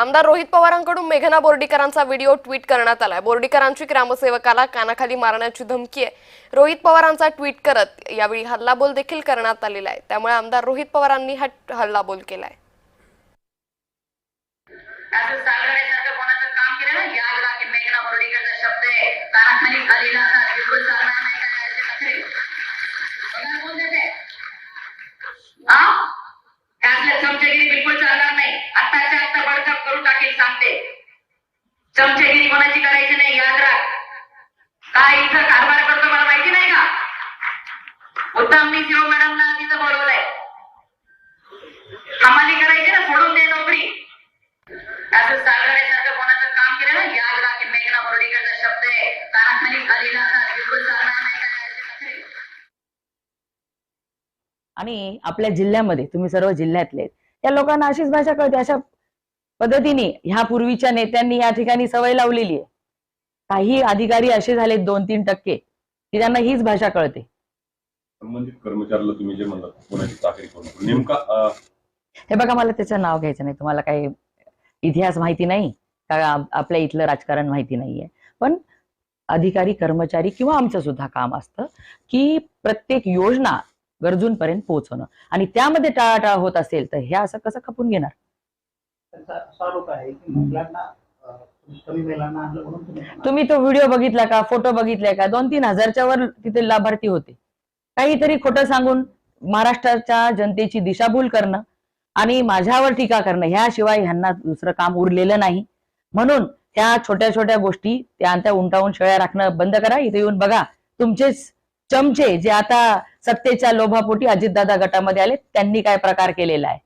आमदार रोहित पवारांकडून मेघना बोर्डीकरांचा video tweet करण्यात आलाय। बोर्डीकरांची ग्रामसेवकाला कानाखाली मारण्याची धमकी आहे। रोहित पवारांचा ट्विट करत यावेळी हल्लाबोल देखील करण्यात आलेला आहे। त्यामुळे आमदार रोहित पवारांनी हा हल्लाबोल केलाय। मेघना बोर्डीकरचा शब्द आहे, कानाखाली झालेला बिलकुल चालणार नाही चमचेगिरी बिलकुल चालणार नाही। आत्ताच्या आत्ता बडकप करून टाकेल सांगते। चमचेगिरी कोणाची करायची नाही, याद राख। काय इथं कारभार करतो मला माहिती नाही का? उत्तम मी शिव मॅडमना तिथं बोलवलंय। हमाली करायची ना, सोडून दे नोकरी। असं चालवण्यासारखं कोणाचं काम केलं ना, याद राख। मेघना बोर्डीकरचा शब्द आहे, कानाखाली झालेला बिलकुल चालणार नाही। आणि आपल्या जिल्ह्यामध्ये तुम्ही सर्व जिल्ह्यातले त्या लोकांना अशीच भाषा कळते। अशा पद्धतीने ह्या पूर्वीच्या नेत्यांनी या ठिकाणी सवय लावलेली आहे। काही अधिकारी असे झाले 2-3% की त्यांना हीच भाषा कळते। संबंधित कर्मचाऱ्याला तुम्ही जे म्हणलात कोणाची चाकरी करून नेमका हे बघा, मला त्याचं नाव घ्यायचं नाही। तुम्हाला काही इतिहास माहिती नाही का, आपल्या इथलं राजकारण माहिती नाहीये। पण अधिकारी कर्मचारी किंवा आमचं सुद्धा काम असतं की प्रत्येक योजना गरजूंपर्यंत पोहोचवणं, आणि त्यामध्ये टाळाटाळ होत असेल तर हे असं कसं खपून घेणार? तुम्ही तो व्हिडिओ बघितला का, फोटो बघितलाय का? 2-3 हजारच्या वर तिथे लाभार्थी होते। काहीतरी खोटं सांगून महाराष्ट्राच्या जनतेची दिशाभूल करणं आणि माझ्यावर टीका करणं ह्याशिवाय ह्यांना दुसरं काम उरलेलं नाही। म्हणून त्या छोट्या छोट्या गोष्टी त्या उंटावून शेळ्या राखणं बंद करा। इथे येऊन बघा, तुमचेच चमचे जे आता सत्तेच्या लोभापोटी अजितदादा गटामध्ये आले त्यांनी काय प्रकार केलेला आहे।